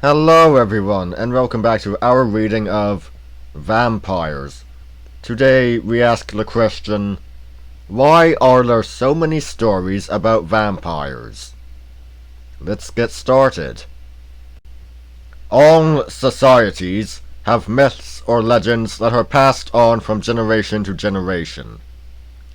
Hello everyone, and welcome back to our reading of Vampires. Today we ask the question, why are there so many stories about vampires? Let's get started. All societies have myths or legends that are passed on from generation to generation.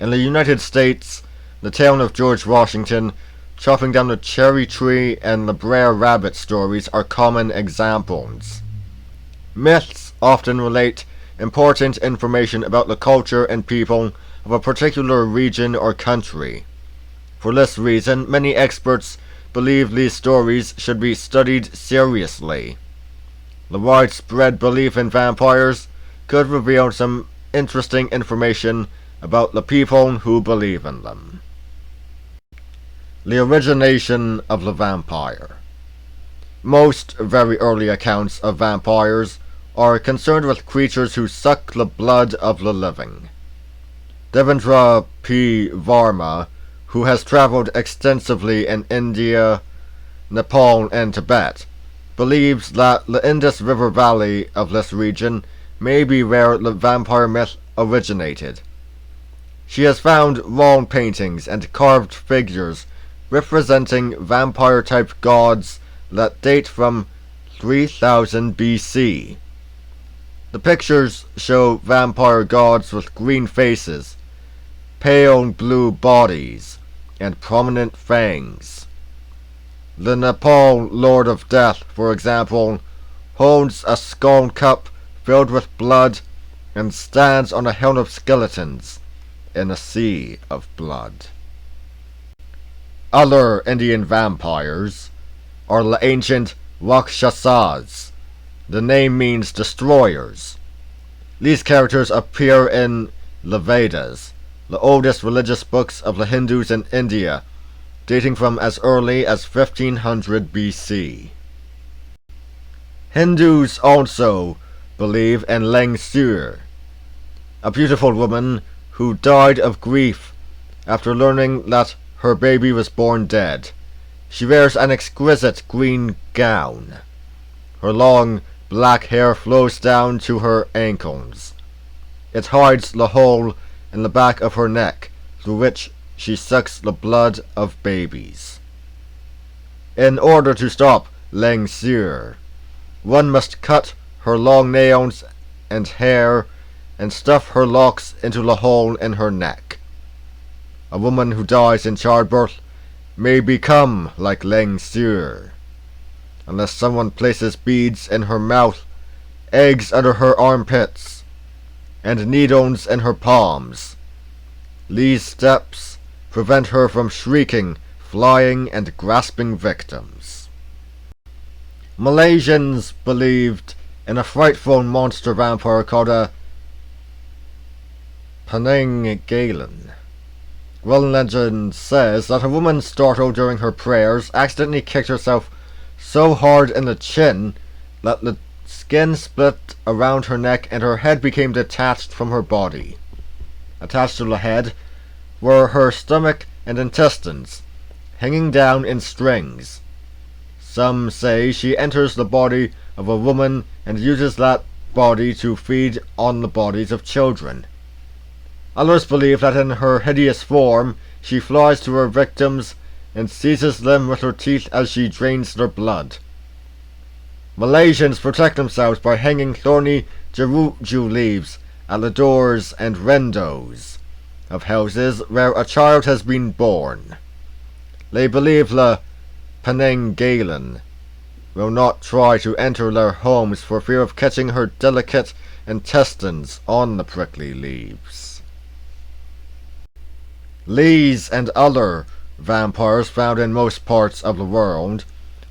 In the United States, the tale of George Washington chopping down the cherry tree and the Brer Rabbit stories are common examples. Myths often relate important information about the culture and people of a particular region or country. For this reason, many experts believe these stories should be studied seriously. The widespread belief in vampires could reveal some interesting information about the people who believe in them. The origination of the vampire. Most very early accounts of vampires are concerned with creatures who suck the blood of the living. Devendra P. Varma, who has traveled extensively in India, Nepal, and Tibet, believes that the Indus River Valley of this region may be where the vampire myth originated. She has found wall paintings and carved figures representing vampire-type gods that date from 3000 BC. The pictures show vampire gods with green faces, pale blue bodies, and prominent fangs. The Nepal Lord of Death, for example, holds a skull cup filled with blood and stands on a hill of skeletons in a sea of blood. Other Indian vampires are the ancient Rakshasas. The name means destroyers. These characters appear in the Vedas, the oldest religious books of the Hindus in India, dating from as early as 1500 BC. Hindus also believe in Lengsur, a beautiful woman who died of grief after learning that her baby was born dead. She wears an exquisite green gown. Her long black hair flows down to her ankles. It hides the hole in the back of her neck through which she sucks the blood of babies. In order to stop Lengsur, one must cut her long nails and hair and stuff her locks into the hole in her neck. A woman who dies in childbirth may become like Lengsur, unless someone places beads in her mouth, eggs under her armpits, and needles in her palms. These steps prevent her from shrieking, flying, and grasping victims. Malaysians believed in a frightful monster vampire called a Penanggalan. One legend says that a woman startled during her prayers accidentally kicked herself so hard in the chin that the skin split around her neck and her head became detached from her body. Attached to the head were her stomach and intestines, hanging down in strings. Some say she enters the body of a woman and uses that body to feed on the bodies of children. Others believe that in her hideous form she flies to her victims and seizes them with her teeth as she drains their blood. Malaysians protect themselves by hanging thorny jeruju leaves at the doors and windows of houses where a child has been born. They believe the Penanggalan will not try to enter their homes for fear of catching her delicate intestines on the prickly leaves. These and other vampires found in most parts of the world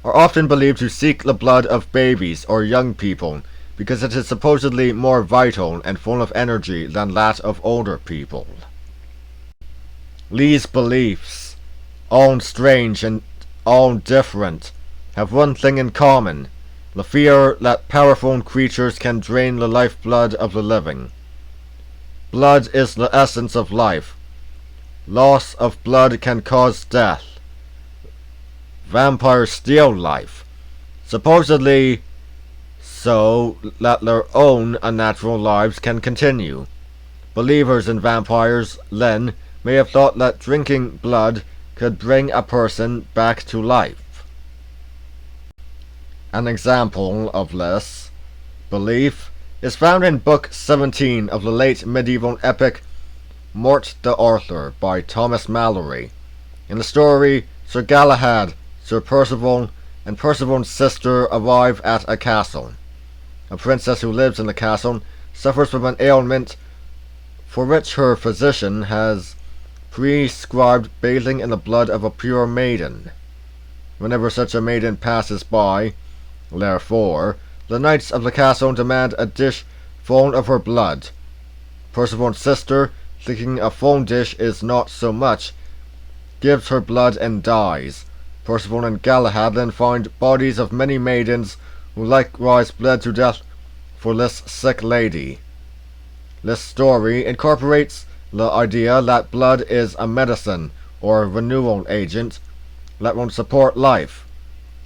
are often believed to seek the blood of babies or young people because it is supposedly more vital and full of energy than that of older people. These beliefs, all strange and all different, have one thing in common: the fear that powerful creatures can drain the lifeblood of the living. Blood is the essence of life. Loss of blood can cause death. Vampires steal life. supposedly so that their own unnatural lives can continue. Believers in vampires then may have thought that drinking blood could bring a person back to life. An example of this belief is found in Book 17 of the late medieval epic Morte d'Arthur by Thomas Malory. In the story, Sir Galahad, Sir Percival, and Percival's sister arrive at a castle. A princess who lives in the castle suffers from an ailment for which her physician has prescribed bathing in the blood of a pure maiden. Whenever such a maiden passes by, therefore, the knights of the castle demand a dish full of her blood. Percival's sister, thinking a full dish is not so much, gives her blood and dies. Percival and Galahad then find bodies of many maidens who likewise bled to death for this sick lady. This story incorporates the idea that blood is a medicine or renewal agent that will support life.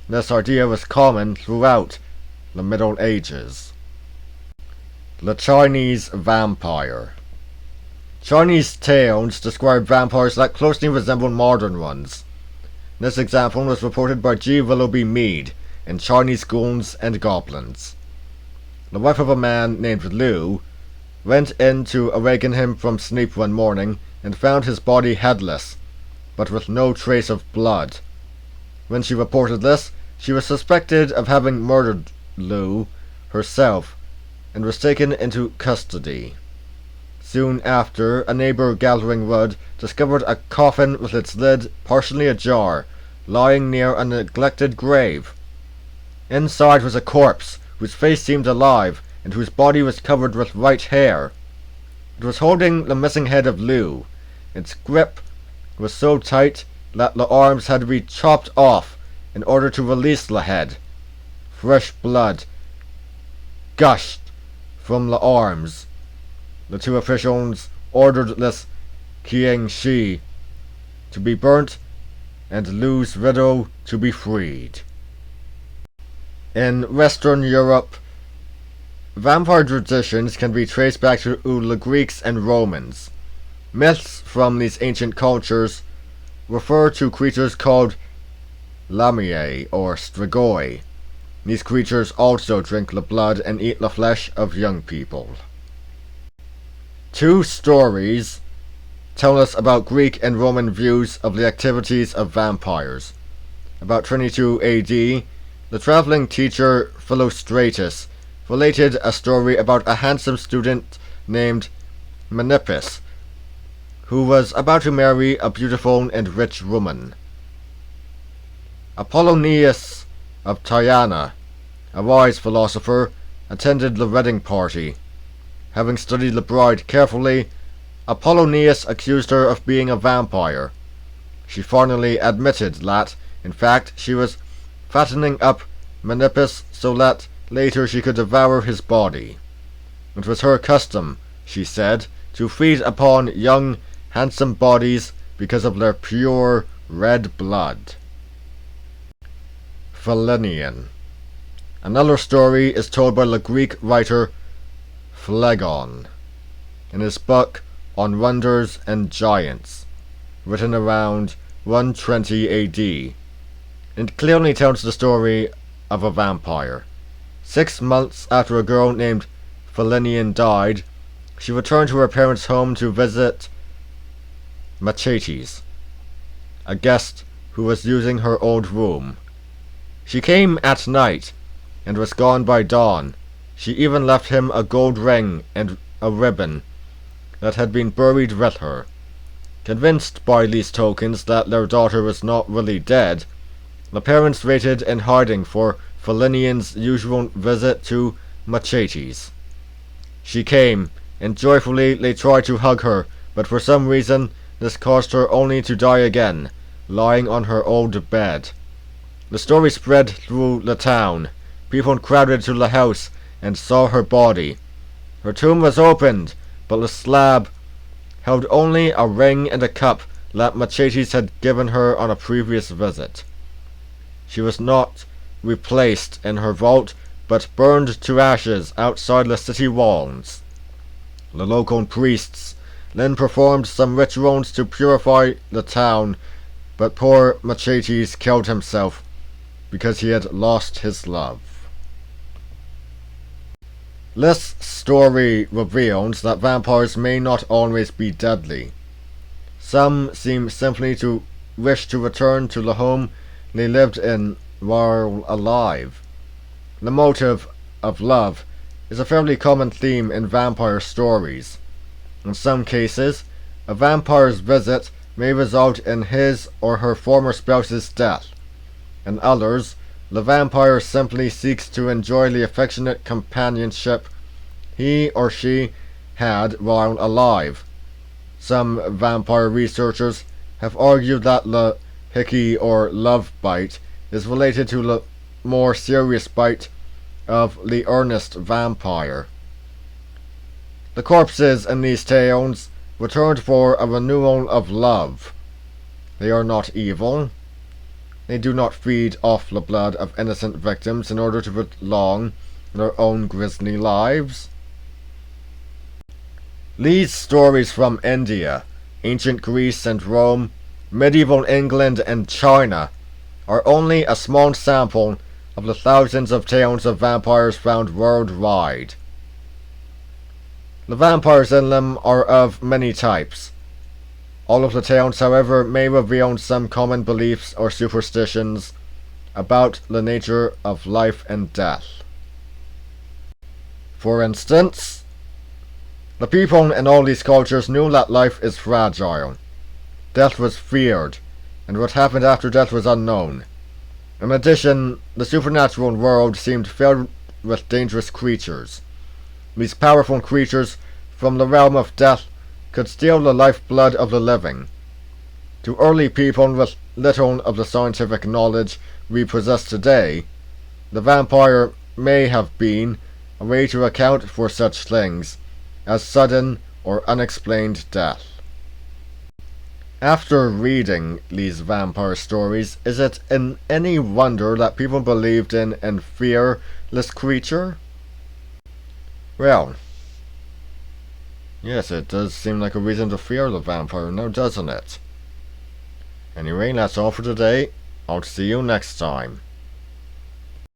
This idea was common throughout the Middle Ages. The Chinese vampire. Chinese tales describe vampires that closely resemble modern ones. This example was reported by G. Willoughby Mead in Chinese Ghouls and Goblins. The wife of a man named Liu went in to awaken him from sleep one morning and found his body headless, but with no trace of blood. When she reported this, she was suspected of having murdered Liu herself and was taken into custody. Soon after, a neighbor gathering wood discovered a coffin with its lid partially ajar, lying near a neglected grave. Inside was a corpse, whose face seemed alive, and whose body was covered with white hair. It was holding the missing head of Liu. Its grip was so tight that the arms had to be chopped off in order to release the head. Fresh blood gushed from the arms. The two officials ordered this Qiang Shi to be burnt and Liu's widow to be freed. In Western Europe, vampire traditions can be traced back to the Greeks and Romans. Myths from these ancient cultures refer to creatures called lamiae or strigoi. These creatures also drink the blood and eat the flesh of young people. Two stories tell us about Greek and Roman views of the activities of vampires. About 22 AD, the traveling teacher Philostratus related a story about a handsome student named Menippus, who was about to marry a beautiful and rich woman. Apollonius of Tyana, a wise philosopher, attended the wedding party. Having studied the bride carefully, Apollonius accused her of being a vampire. She finally admitted that, in fact, she was fattening up Menippus so that later she could devour his body. It was her custom, she said, to feed upon young, handsome bodies because of their pure red blood. Philenion. Another story is told by the Greek writer Phlegon in his book On Wonders and Giants, written around 120 AD. It clearly tells the story of a vampire. 6 months after a girl named Philenion died, she returned to her parents' home to visit Machates, a guest who was using her old room. She came at night and was gone by dawn. She even left him a gold ring and a ribbon that had been buried with her. Convinced by these tokens that their daughter was not really dead, the parents waited in hiding for Philenion's usual visit to Machates. She came, and joyfully they tried to hug her, but for some reason this caused her only to die again, lying on her old bed. The story spread through the town. People crowded to the house and saw her body. Her tomb was opened, but the slab held only a ring and a cup that Machates had given her on a previous visit. She was not replaced in her vault, but burned to ashes outside the city walls. The local priests then performed some rituals to purify the town, but poor Machetes killed himself because he had lost his love. This story reveals that vampires may not always be deadly. Some seem simply to wish to return to the home they lived in while alive. The motive of love is a fairly common theme in vampire stories. In some cases, a vampire's visit may result in his or her former spouse's death. In others, the vampire simply seeks to enjoy the affectionate companionship he or she had while alive. Some vampire researchers have argued that the hickey or love bite is related to the more serious bite of the earnest vampire. The corpses in these tales returned for a renewal of love. They are not evil. They do not feed off the blood of innocent victims in order to prolong their own grisly lives. These stories from India, ancient Greece and Rome, medieval England and China are only a small sample of the thousands of tales of vampires found worldwide. The vampires in them are of many types. All of the tales, however, may reveal some common beliefs or superstitions about the nature of life and death. For instance, the people in all these cultures knew that life is fragile. Death was feared, and what happened after death was unknown. In addition, the supernatural world seemed filled with dangerous creatures. These powerful creatures from the realm of death could steal the lifeblood of the living. To early people with little of the scientific knowledge we possess today, the vampire may have been a way to account for such things as sudden or unexplained death. After reading these vampire stories, is it in any wonder that people believed in and fear this creature? Well, yes, it does seem like a reason to fear the vampire now, doesn't it? Anyway, that's all for today. I'll see you next time.